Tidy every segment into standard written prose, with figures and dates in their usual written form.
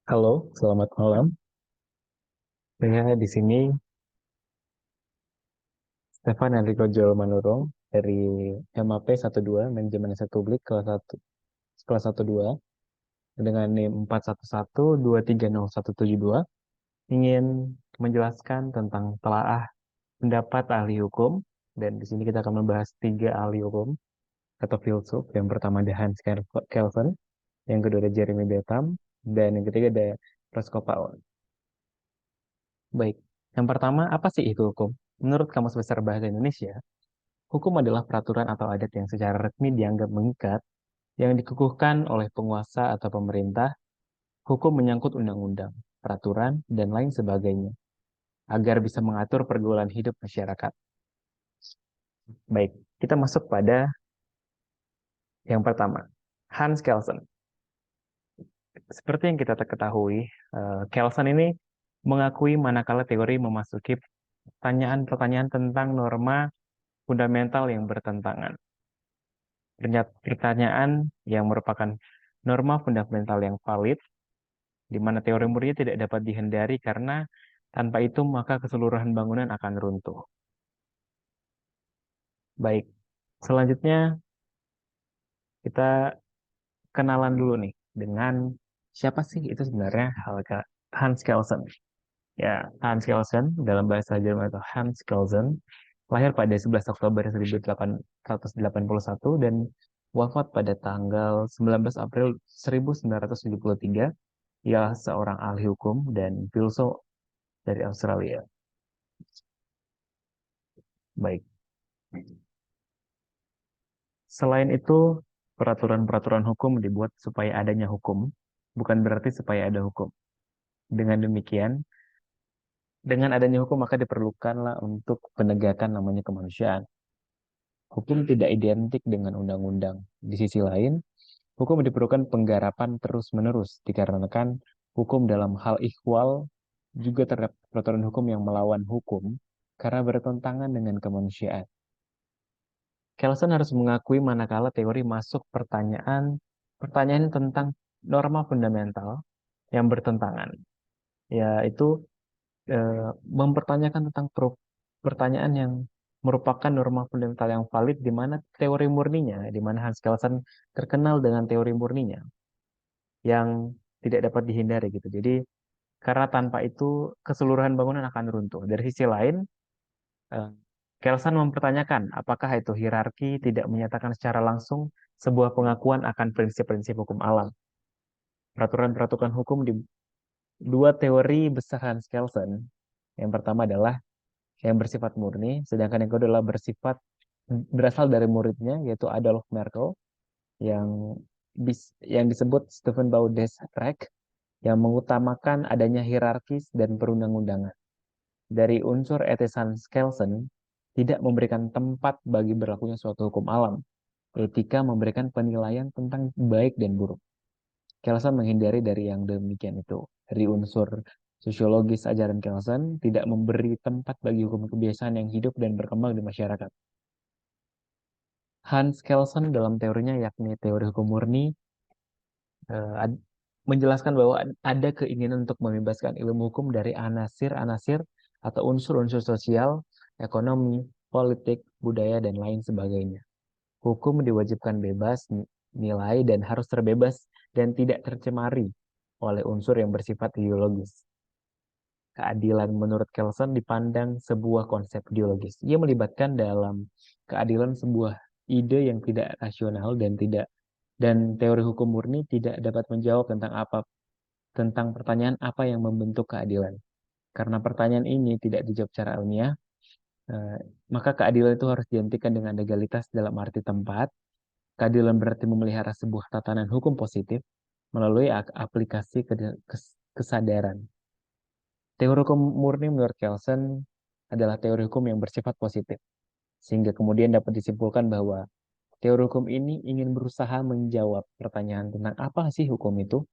Halo, selamat malam. Saya di sini Stefan Enrico Joel Manurung dari MAP 12 Manajemen Aset Publik kelas 1 2 dengan NIM 411230172 ingin menjelaskan tentang telaah pendapat ahli hukum, dan di sini kita akan membahas tiga ahli hukum atau filsuf. Yang pertama ada Hans Kelsen, yang kedua ada Jeremy Bentham, dan yang ketiga ada Roscoe Powell. Baik, yang pertama, apa sih itu hukum? Menurut Kamus Besar Bahasa Indonesia, hukum adalah peraturan atau adat yang secara resmi dianggap mengikat, yang dikukuhkan oleh penguasa atau pemerintah. Hukum menyangkut undang-undang, peraturan, dan lain sebagainya, agar bisa mengatur pergaulan hidup masyarakat. Baik, kita masuk pada yang pertama, Hans Kelsen. Seperti yang kita ketahui, Kelsen ini mengakui manakala teori memasuki pertanyaan-pertanyaan tentang norma fundamental yang bertentangan. Pertanyaan yang merupakan norma fundamental yang valid, di mana teori murni tidak dapat dihindari karena tanpa itu maka keseluruhan bangunan akan runtuh. Baik, selanjutnya kita kenalan dulu nih dengan siapa sih itu sebenarnya Hans Kelsen. Ya, Hans Kelsen dalam bahasa Jerman itu Hans Kelsen lahir pada 11 Oktober 1881 dan wafat pada tanggal 19 April 1973. Ia seorang ahli hukum dan filsuf dari Australia. Baik. Selain itu, peraturan-peraturan hukum dibuat supaya adanya hukum, bukan berarti supaya ada hukum. Dengan demikian, dengan adanya hukum maka diperlukanlah untuk penegakan namanya kemanusiaan. Hukum tidak identik dengan undang-undang. Di sisi lain, hukum diperlukan penggarapan terus-menerus dikarenakan hukum dalam hal ikhwal juga terdapat peraturan hukum yang melawan hukum karena bertentangan dengan kemanusiaan. Kelsen harus mengakui manakala teori masuk pertanyaan tentang norma fundamental yang bertentangan, yaitu mempertanyakan tentang pertanyaan yang merupakan norma fundamental yang valid, di mana teori murninya, di mana Hans Kelsen terkenal dengan teori murninya yang tidak dapat dihindari gitu. Jadi karena tanpa itu keseluruhan bangunan akan runtuh. Dari sisi lain, Eh, Kelsan mempertanyakan apakah itu hierarki tidak menyatakan secara langsung sebuah pengakuan akan prinsip-prinsip hukum alam. Peraturan-peraturan hukum di dua teori besar Hans Kelsen. Yang pertama adalah yang bersifat murni, sedangkan yang kedua adalah berasal dari muridnya, yaitu Adolf Merkel, yang yang disebut Stephen Baudes Reich, yang mengutamakan adanya hierarkis dan perundang-undangan. Dari unsur etis Hans Kelsen tidak memberikan tempat bagi berlakunya suatu hukum alam. Etika memberikan penilaian tentang baik dan buruk. Kelsen menghindari dari yang demikian itu. Dari unsur sosiologis ajaran Kelsen tidak memberi tempat bagi hukum kebiasaan yang hidup dan berkembang di masyarakat. Hans Kelsen dalam teorinya, yakni teori hukum murni, menjelaskan bahwa ada keinginan untuk membebaskan ilmu hukum dari anasir-anasir atau unsur-unsur sosial, ekonomi, politik, budaya, dan lain sebagainya. Hukum diwajibkan bebas nilai dan harus terbebas dan tidak tercemari oleh unsur yang bersifat ideologis. Keadilan menurut Kelsen dipandang sebuah konsep ideologis. Ia melibatkan dalam keadilan sebuah ide yang tidak rasional dan teori hukum murni tidak dapat menjawab tentang pertanyaan apa yang membentuk keadilan. Karena pertanyaan ini tidak dijawab secara ilmiah, eh, maka keadilan itu harus dihentikan dengan legalitas dalam arti tempat. Keadilan berarti memelihara sebuah tatanan hukum positif melalui aplikasi kesadaran. Teori hukum murni menurut Kelsen adalah teori hukum yang bersifat positif, sehingga kemudian dapat disimpulkan bahwa teori hukum ini ingin berusaha menjawab pertanyaan tentang apa sih hukum itu,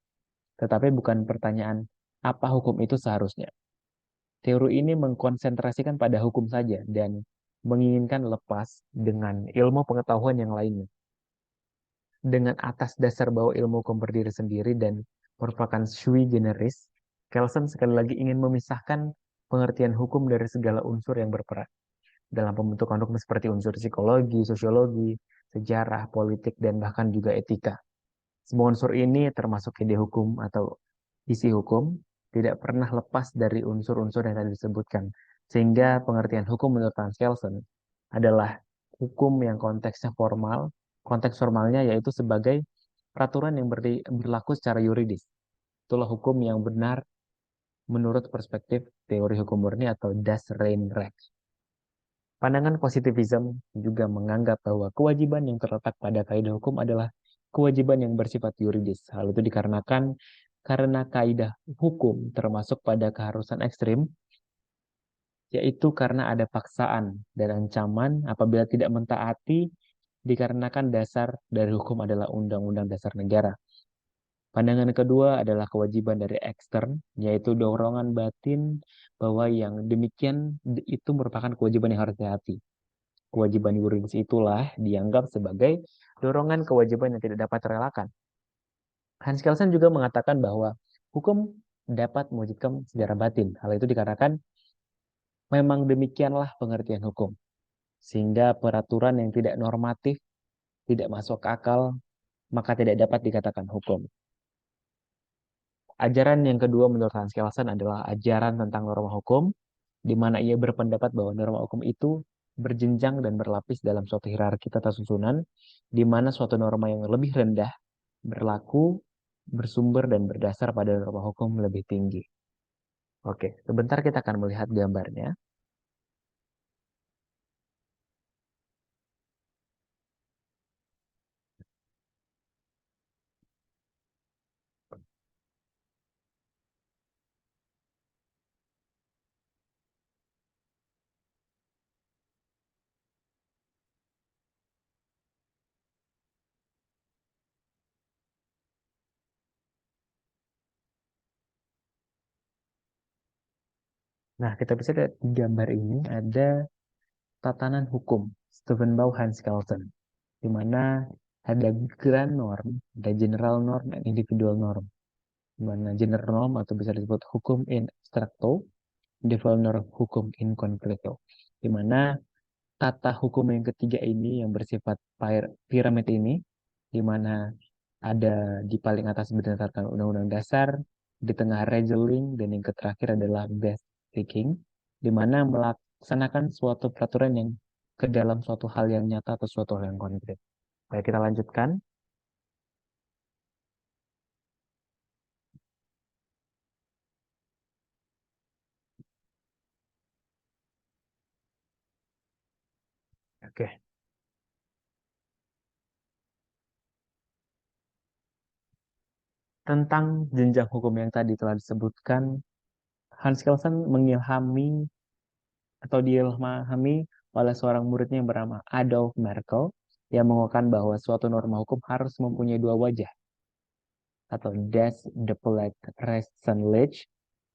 tetapi bukan pertanyaan apa hukum itu seharusnya. Teori ini mengkonsentrasikan pada hukum saja dan menginginkan lepas dengan ilmu pengetahuan yang lainnya. Dengan atas dasar bahwa ilmu hukum berdiri sendiri dan merupakan sui generis, Kelsen sekali lagi ingin memisahkan pengertian hukum dari segala unsur yang berperan dalam pembentukan hukum seperti unsur psikologi, sosiologi, sejarah, politik, dan bahkan juga etika. Semua unsur ini termasuk ide hukum atau isi hukum tidak pernah lepas dari unsur-unsur yang tadi disebutkan. Sehingga pengertian hukum menurut Hans Kelsen adalah hukum yang konteksnya formal, konteks formalnya yaitu sebagai peraturan yang berlaku secara yuridis. Itulah hukum yang benar menurut perspektif teori hukum murni atau Das Rein Recht. Pandangan positivism juga menganggap bahwa kewajiban yang terletak pada kaidah hukum adalah kewajiban yang bersifat yuridis. Hal itu dikarenakan karena kaidah hukum termasuk pada keharusan ekstrim, yaitu karena ada paksaan dan ancaman apabila tidak mentaati dikarenakan dasar dari hukum adalah Undang-Undang Dasar Negara. Pandangan kedua adalah kewajiban dari ekstern, yaitu dorongan batin bahwa yang demikian itu merupakan kewajiban yang harus dihati. Kewajiban yuridis itulah dianggap sebagai dorongan kewajiban yang tidak dapat terelakkan. Hans Kelsen juga mengatakan bahwa hukum dapat mewujudkan secara batin. Hal itu dikarenakan memang demikianlah pengertian hukum. Sehingga peraturan yang tidak normatif, tidak masuk akal, maka tidak dapat dikatakan hukum. Ajaran yang kedua menurut Hans Kelsen adalah ajaran tentang norma hukum, di mana ia berpendapat bahwa norma hukum itu berjenjang dan berlapis dalam suatu hierarki tata susunan, di mana suatu norma yang lebih rendah berlaku, bersumber, dan berdasar pada norma hukum lebih tinggi. Oke, sebentar kita akan melihat gambarnya. Nah, kita bisa lihat di gambar ini ada tatanan hukum Stephen Bau Hans Kelsen, di mana ada grand norm, ada general norm, dan individual norm. Di mana general norm atau bisa disebut hukum in abstracto, individual norm hukum in concreto. Di mana tata hukum yang ketiga ini yang bersifat piramid ini, di mana ada di paling atas berdasarkan Undang-Undang Dasar, di tengah regeling, dan yang terakhir adalah best taking, di mana melaksanakan suatu peraturan yang ke dalam suatu hal yang nyata atau suatu hal yang konkret. Baik, kita lanjutkan. Oke. Tentang jenjang hukum yang tadi telah disebutkan, Hans Kelsen mengilhami atau diilhami oleh seorang muridnya yang bernama Adolf Merkel yang mengatakan bahwa suatu norma hukum harus mempunyai dua wajah atau das Doppelt Rechtsstaatlich,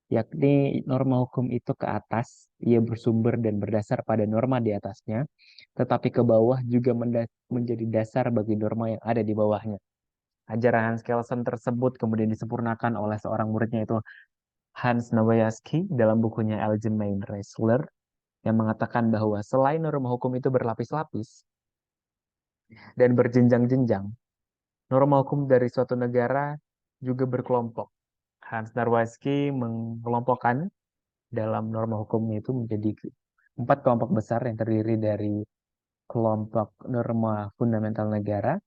yakni norma hukum itu ke atas, ia bersumber dan berdasar pada norma di atasnya, tetapi ke bawah juga menjadi dasar bagi norma yang ada di bawahnya. Ajaran Hans Kelsen tersebut kemudian disempurnakan oleh seorang muridnya itu Hans Nowajalski dalam bukunya Allgemeine Rechtslehre yang mengatakan bahwa selain norma hukum itu berlapis-lapis dan berjenjang-jenjang, norma hukum dari suatu negara juga berkelompok. Hans Darwazki mengelompokkan dalam norma hukum itu menjadi empat kelompok besar yang terdiri dari kelompok norma fundamental negara,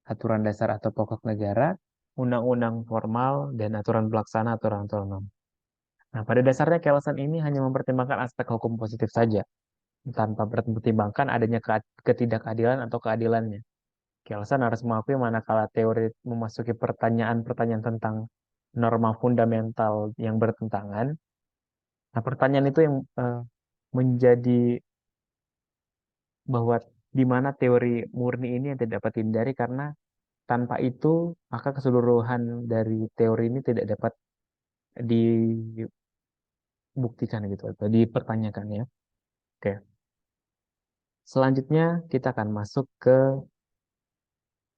aturan dasar atau pokok negara, undang-undang formal, dan aturan pelaksana aturan otonom. Nah, pada dasarnya Kelsen ini hanya mempertimbangkan aspek hukum positif saja, tanpa mempertimbangkan adanya ketidakadilan atau keadilannya. Kelsen harus mengakui manakala teori memasuki pertanyaan-pertanyaan tentang norma fundamental yang bertentangan. Nah, pertanyaan itu yang menjadi bahwa di mana teori murni ini yang tidak dapat dihindari karena tanpa itu maka keseluruhan dari teori ini tidak dapat dibuktikan gitu atau dipertanyakan ya. Oke. Selanjutnya kita akan masuk ke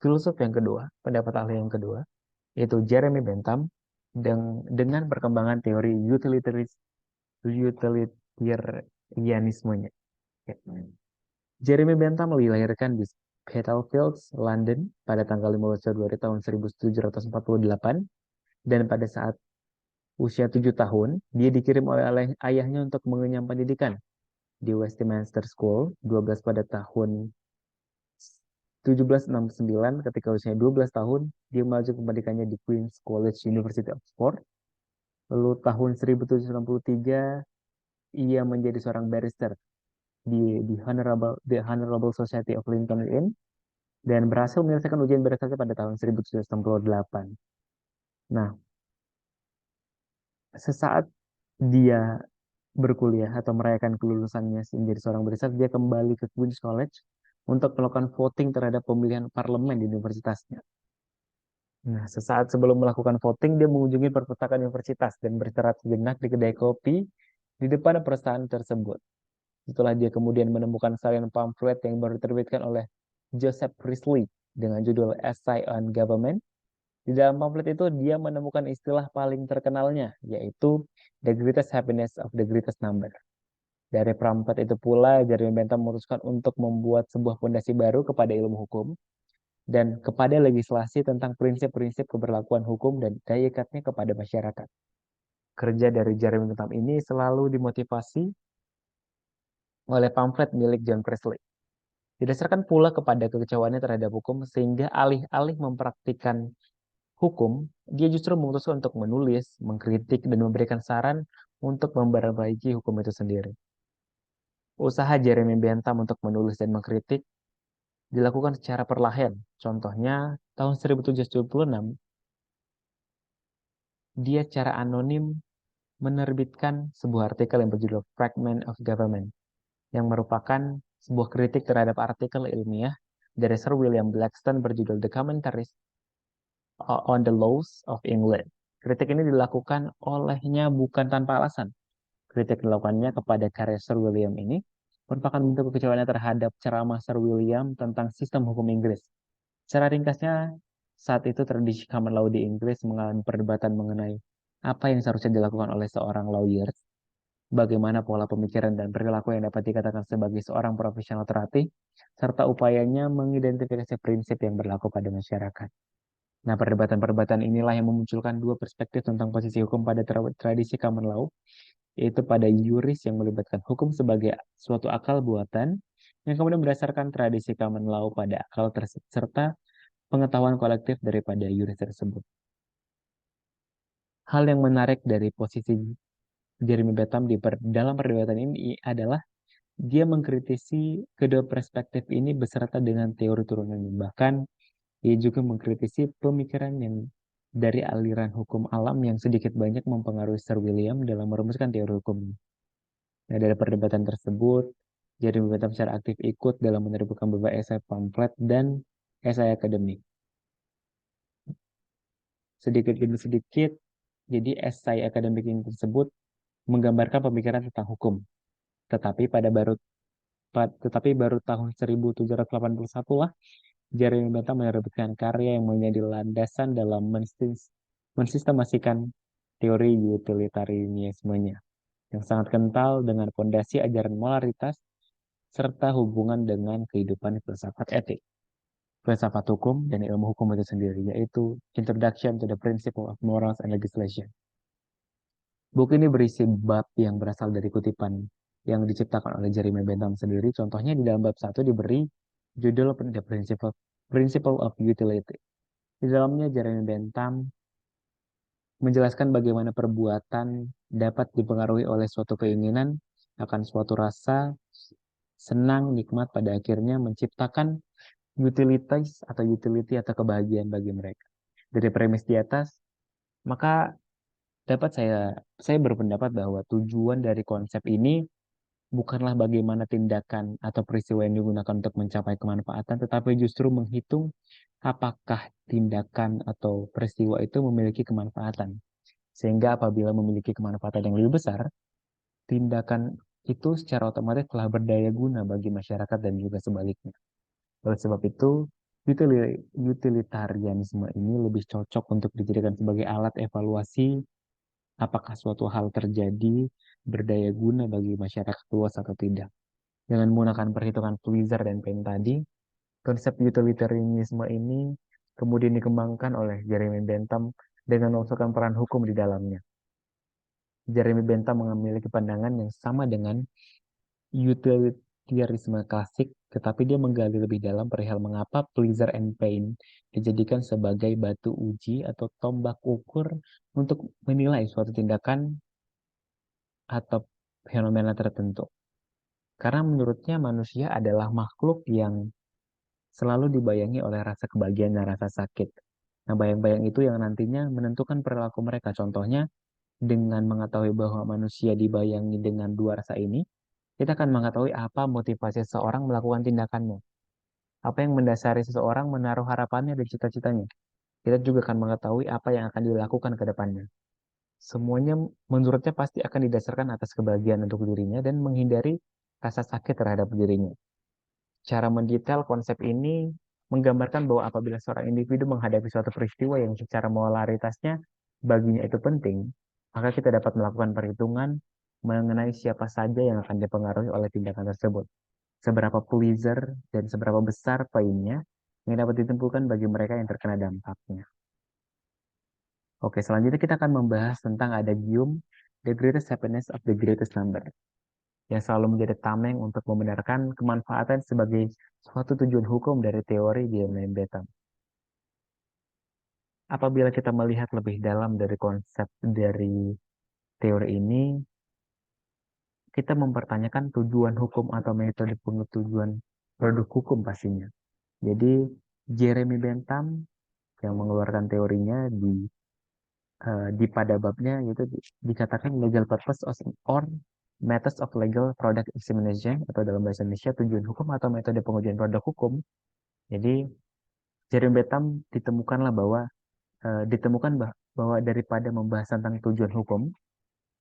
Filsuf yang kedua, pendapat ahli yang kedua, yaitu Jeremy Bentham dengan perkembangan teori utilitarianismenya. Ya. Jeremy Bentham dilahirkan di Spitalfields, London pada tanggal 15 Februari tahun 1748 dan pada saat usia 7 tahun, dia dikirim oleh ayahnya untuk mengenyam pendidikan di Westminster School 12 pada tahun 1769. Ketika usia 12 tahun, dia melanjutkan pendidikannya di Queen's College University Oxford. Lalu tahun 1763 ia menjadi seorang barrister di Honorable Society of Lincoln Inn dan berhasil menyelesaikan ujian barrister pada tahun 1768. Nah, sesaat dia berkuliah atau merayakan kelulusannya menjadi seorang barrister, dia kembali ke Queen's College untuk melakukan voting terhadap pemilihan parlemen di universitasnya. Nah, sesaat sebelum melakukan voting, dia mengunjungi perpustakaan universitas dan beristirahat sejenak di kedai kopi di depan perusahaan tersebut. Setelah dia kemudian menemukan salinan pamflet yang baru diterbitkan oleh Joseph Priestley dengan judul Essay on Government. Di dalam pamflet itu dia menemukan istilah paling terkenalnya, yaitu The Greatest Happiness of the Greatest Number. Dari pamflet itu pula, Jeremy Bentham memutuskan untuk membuat sebuah fondasi baru kepada ilmu hukum dan kepada legislasi tentang prinsip-prinsip keberlakuan hukum dan daya ikatnya kepada masyarakat. Kerja dari Jeremy Bentham ini selalu dimotivasi oleh pamflet milik John Priestley. Didasarkan pula kepada kekecewaannya terhadap hukum, sehingga alih-alih mempraktikkan hukum, dia justru memutuskan untuk menulis, mengkritik, dan memberikan saran untuk memperbaiki hukum itu sendiri. Usaha Jeremy Bentham untuk menulis dan mengkritik dilakukan secara perlahan. Contohnya, tahun 1776, dia secara anonim menerbitkan sebuah artikel yang berjudul Fragment of Government, yang merupakan sebuah kritik terhadap artikel ilmiah dari Sir William Blackstone berjudul The Commentaries on the Laws of England. Kritik ini dilakukan olehnya bukan tanpa alasan. Kritik dilakukannya kepada karya Sir William ini merupakan bentuk kekecewaannya terhadap ceramah Sir William tentang sistem hukum Inggris. Secara ringkasnya, saat itu tradisi common law di Inggris mengalami perdebatan mengenai apa yang seharusnya dilakukan oleh seorang lawyer, bagaimana pola pemikiran dan perilaku yang dapat dikatakan sebagai seorang profesional terlatih, serta upayanya mengidentifikasi prinsip yang berlaku pada masyarakat. Nah, perdebatan-perdebatan inilah yang memunculkan dua perspektif tentang posisi hukum pada tradisi common law, yaitu pada yuris yang melibatkan hukum sebagai suatu akal buatan, yang kemudian berdasarkan tradisi common law pada akal serta pengetahuan kolektif daripada yuris tersebut. Hal yang menarik dari posisi Jeremy Bentham dalam perdebatan ini adalah dia mengkritisi kedua perspektif ini beserta dengan teori turunannya. Bahkan ia juga mengkritisi pemikiran yang dari aliran hukum alam yang sedikit banyak mempengaruhi Sir William dalam merumuskan teori hukum. Nah, dari perdebatan tersebut, Jeremy Bentham secara aktif ikut dalam menerbitkan beberapa esai pamflet dan esai akademik. Sedikit demi sedikit, jadi esai akademik ini tersebut menggambarkan pemikiran tentang hukum. Tetapi baru tahun 1781 lah, Jeremy Bentham menerbitkan karya yang menjadi landasan dalam mensistemasikan teori utilitarianismenya yang sangat kental dengan fondasi ajaran moralitas serta hubungan dengan kehidupan filsafat etik, filsafat hukum, dan ilmu hukum itu sendiri, yaitu Introduction to the Principle of Morals and Legislation. Buku ini berisi bab yang berasal dari kutipan yang diciptakan oleh Jeremy Bentham sendiri. Contohnya di dalam bab 1 diberi judul The Principle of Utility. Di dalamnya Jeremy Bentham menjelaskan bagaimana perbuatan dapat dipengaruhi oleh suatu keinginan akan suatu rasa senang, nikmat, pada akhirnya menciptakan utility atau kebahagiaan bagi mereka. Dari premis di atas, maka saya berpendapat bahwa tujuan dari konsep ini bukanlah bagaimana tindakan atau peristiwa yang digunakan untuk mencapai kemanfaatan, tetapi justru menghitung apakah tindakan atau peristiwa itu memiliki kemanfaatan. Sehingga apabila memiliki kemanfaatan yang lebih besar, tindakan itu secara otomatis telah berdaya guna bagi masyarakat dan juga sebaliknya. Oleh sebab itu, Utilitarianisme ini lebih cocok untuk dijadikan sebagai alat evaluasi apakah suatu hal terjadi berdaya guna bagi masyarakat luas atau tidak. Dengan menggunakan perhitungan Pulitzer dan Payne tadi, konsep utilitarianisme ini kemudian dikembangkan oleh Jeremy Bentham dengan memasukkan peran hukum di dalamnya. Jeremy Bentham memiliki pandangan yang sama dengan utilitarianisme klasik, tetapi dia menggali lebih dalam perihal mengapa Pulitzer and Payne dijadikan sebagai batu uji atau tombak ukur untuk menilai suatu tindakan atau fenomena tertentu. Karena menurutnya manusia adalah makhluk yang selalu dibayangi oleh rasa kebahagiaan dan rasa sakit. Nah, bayang-bayang itu yang nantinya menentukan perilaku mereka. Contohnya, dengan mengetahui bahwa manusia dibayangi dengan dua rasa ini, kita akan mengetahui apa motivasi seseorang melakukan tindakannya. Apa yang mendasari seseorang menaruh harapannya dan cita-citanya. Kita juga akan mengetahui apa yang akan dilakukan ke depannya. Semuanya menurutnya pasti akan didasarkan atas kebahagiaan untuk dirinya dan menghindari rasa sakit terhadap dirinya. Cara mendetail konsep ini menggambarkan bahwa apabila seorang individu menghadapi suatu peristiwa yang secara moralitasnya baginya itu penting, maka kita dapat melakukan perhitungan mengenai siapa saja yang akan dipengaruhi oleh tindakan tersebut. Seberapa pleaser dan seberapa besar poinnya yang dapat ditentukan bagi mereka yang terkena dampaknya. Oke, selanjutnya kita akan membahas tentang adagium The Greatest Happiness of the Greatest Number, yang selalu menjadi tameng untuk membenarkan kemanfaatan sebagai suatu tujuan hukum dari teori Jeremy Bentham. Apabila kita melihat lebih dalam dari konsep dari teori ini, kita mempertanyakan tujuan hukum atau metode pengetujuan produk hukum pastinya. Jadi, Jeremy Bentham yang mengeluarkan teorinya di pada babnya itu dikatakan legal purpose or methods of legal product examination atau dalam bahasa Indonesia tujuan hukum atau metode pengujian produk hukum. Jadi Jeremy Bentham ditemukanlah ditemukan bahwa daripada membahas tentang tujuan hukum,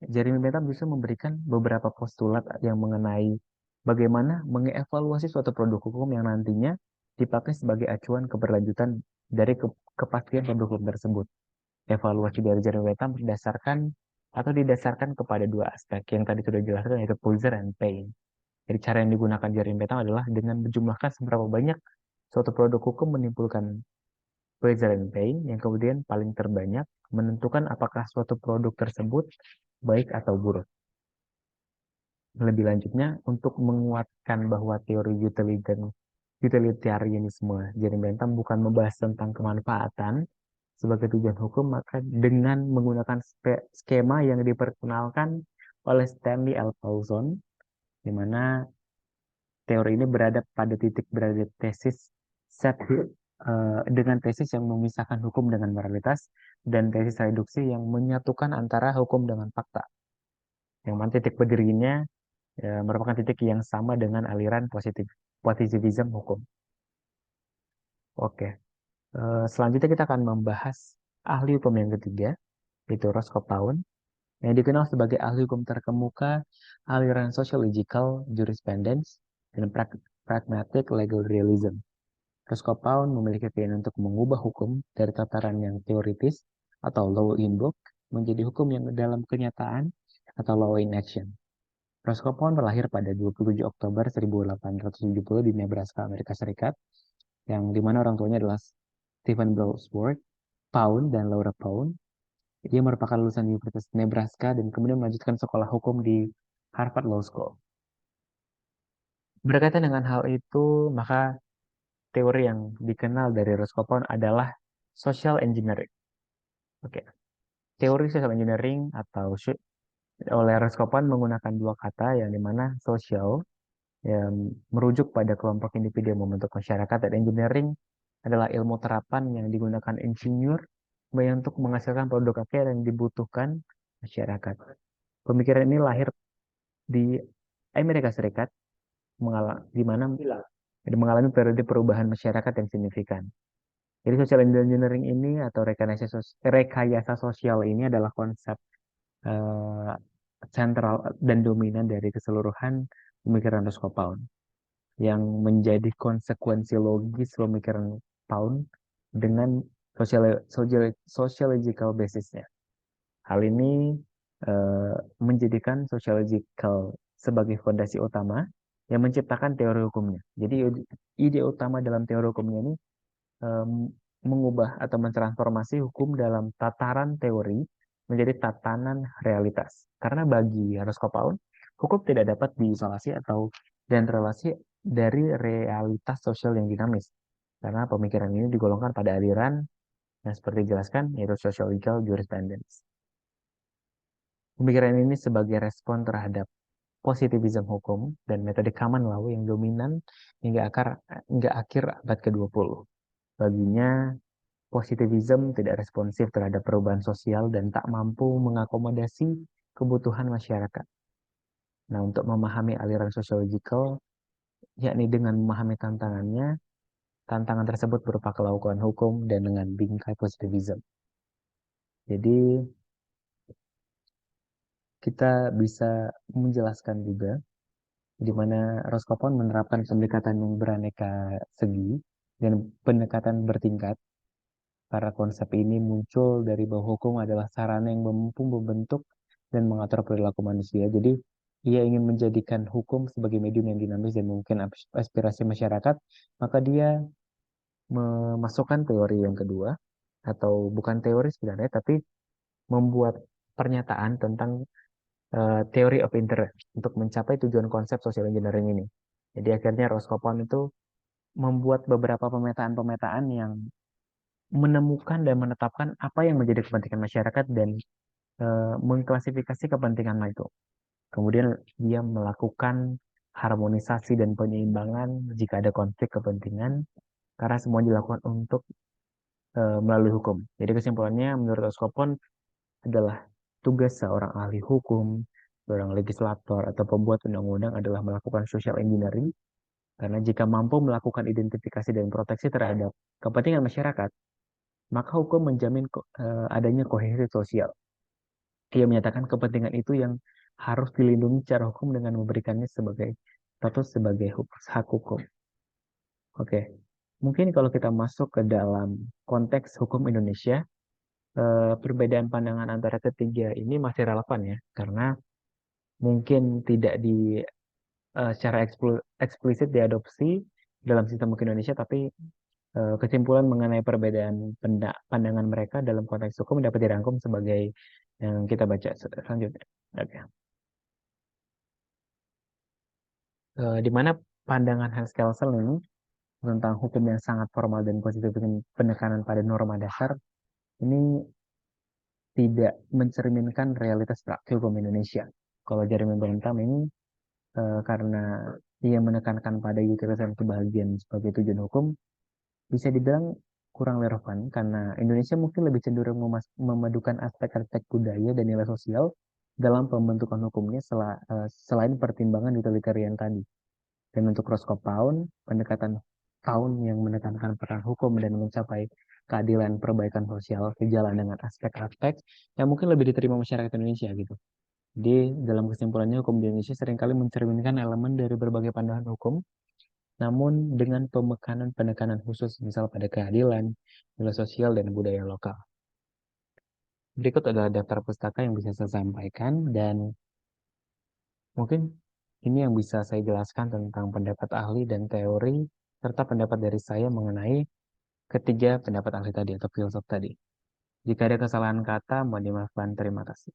Jeremy Bentham justru memberikan beberapa postulat yang mengenai bagaimana mengevaluasi suatu produk hukum yang nantinya dipakai sebagai acuan keberlanjutan dari kepastian produk hukum tersebut. Evaluasi dari Jeremy Bentham didasarkan kepada dua aspek yang tadi sudah dijelaskan, yaitu Pulitzer and Payne. Jadi cara yang digunakan Jeremy Bentham adalah dengan menjumlahkan seberapa banyak suatu produk hukum menimbulkan Pulitzer and Payne yang kemudian paling terbanyak menentukan apakah suatu produk tersebut baik atau buruk. Lebih lanjutnya, untuk menguatkan bahwa teori utilitarianisme Jeremy Bentham bukan membahas tentang kemanfaatan sebagai tujuan hukum, maka dengan menggunakan skema yang diperkenalkan oleh Stanley L. Paulson, di mana teori ini berada tesis set dengan tesis yang memisahkan hukum dengan moralitas dan tesis reduksi yang menyatukan antara hukum dengan fakta. Yang mana titik berdirinya merupakan titik yang sama dengan aliran positivism hukum. Oke, selanjutnya kita akan membahas ahli hukum yang ketiga, yaitu Roscoe Pound, yang dikenal sebagai ahli hukum terkemuka aliran sociological jurisprudence dan pragmatic legal realism. Roscoe Pound memiliki keinginan untuk mengubah hukum dari tataran yang teoritis atau law in book menjadi hukum yang dalam kenyataan atau law in action. Roscoe Pound lahir pada 27 Oktober 1870 di Nebraska, Amerika Serikat, yang dimana orang tuanya adalah Stephen Brownsworth Pound dan Laura Pound. Dia merupakan lulusan Universitas Nebraska dan kemudian melanjutkan sekolah hukum di Harvard Law School. Berkaitan dengan hal itu, maka teori yang dikenal dari Roscoe Pound adalah social engineering. Oke. Teori social engineering oleh Roscoe Pound menggunakan dua kata yang dimana social yang merujuk pada kelompok individu yang membentuk masyarakat, dan engineering adalah ilmu terapan yang digunakan insinyur untuk menghasilkan produk akhir yang dibutuhkan masyarakat. Pemikiran ini lahir di Amerika Serikat, di mana mengalami periode perubahan masyarakat yang signifikan. Jadi social engineering ini atau rekayasa sosial ini adalah konsep eh, sentral dan dominan dari keseluruhan pemikiran Roscoe Pound yang menjadi konsekuensi logis pemikiran Pound dengan sociological basisnya. Hal ini menjadikan sociological sebagai fondasi utama yang menciptakan teori hukumnya. Jadi ide utama dalam teori hukumnya ini em, mengubah atau mentransformasi hukum dalam tataran teori menjadi tatanan realitas. Karena bagi Roscoe Pound, hukum tidak dapat diisolasi atau dan relasi dari realitas sosial yang dinamis. Karena pemikiran ini digolongkan pada aliran yang seperti dijelaskan yaitu sociological jurisprudence. Pemikiran ini sebagai respon terhadap positivisme hukum dan metode common law yang dominan hingga akhir abad ke-20. Baginya, positivisme tidak responsif terhadap perubahan sosial dan tak mampu mengakomodasi kebutuhan masyarakat. Nah, untuk memahami aliran sociological, yakni dengan memahami tantangannya, tantangan tersebut berupa kelaukuan hukum dan dengan bingkai positivisme. Jadi, kita bisa menjelaskan juga di mana Roscoe menerapkan pendekatan yang beraneka segi dan pendekatan bertingkat. Para konsep ini muncul dari bahwa hukum adalah sarana yang mampu membentuk dan mengatur perilaku manusia. Jadi, ia ingin menjadikan hukum sebagai medium yang dinamis dan mungkin aspirasi masyarakat, maka dia memasukkan teori yang kedua, atau bukan teori sebenarnya, tapi membuat pernyataan tentang theory of interest untuk mencapai tujuan konsep social engineering ini. Jadi akhirnya Roscoe itu membuat beberapa pemetaan-pemetaan yang menemukan dan menetapkan apa yang menjadi kepentingan masyarakat dan mengklasifikasi kepentingan itu. Kemudian dia melakukan harmonisasi dan penyeimbangan jika ada konflik kepentingan karena semua dilakukan untuk melalui hukum. Jadi kesimpulannya menurut Roscoe adalah tugas seorang ahli hukum, seorang legislator atau pembuat undang-undang adalah melakukan social engineering karena jika mampu melakukan identifikasi dan proteksi terhadap kepentingan masyarakat, maka hukum menjamin adanya kohesi sosial. Ia menyatakan kepentingan itu yang harus dilindungi secara hukum dengan memberikannya sebagai status sebagai hak hukum. Oke, mungkin kalau kita masuk ke dalam konteks hukum Indonesia, perbedaan pandangan antara ketiga ini masih relevan ya, karena mungkin tidak secara eksplisit diadopsi dalam sistem hukum Indonesia, tapi kesimpulan mengenai perbedaan pandangan mereka dalam konteks hukum dapat dirangkum sebagai yang kita baca selanjutnya. Oke. Di mana pandangan Hans Kelsen ini tentang hukum yang sangat formal dan positif dengan penekanan pada norma dasar ini tidak mencerminkan realitas praktik hukum Indonesia. Kalau Jeremy Bentham ini karena ia menekankan pada utilitas dan kebahagiaan sebagai tujuan hukum, bisa dibilang kurang relevan karena Indonesia mungkin lebih cenderung memadukan aspek-aspek budaya dan nilai sosial dalam pembentukan hukumnya selain pertimbangan utilitarian tadi. Dan untuk Roscoe Pound, pendekatan Pound yang menekankan peran hukum dan mencapai keadilan perbaikan sosial sejalan dengan aspek-aspek yang mungkin lebih diterima masyarakat Indonesia gitu. Jadi dalam kesimpulannya hukum di Indonesia seringkali mencerminkan elemen dari berbagai pandangan hukum, namun dengan penekanan khusus misal pada keadilan, nilai sosial, dan budaya lokal. Berikut adalah daftar pustaka yang bisa saya sampaikan dan mungkin ini yang bisa saya jelaskan tentang pendapat ahli dan teori serta pendapat dari saya mengenai ketiga pendapat ahli tadi atau filsuf tadi. Jika ada kesalahan kata, mohon dimaafkan. Terima kasih.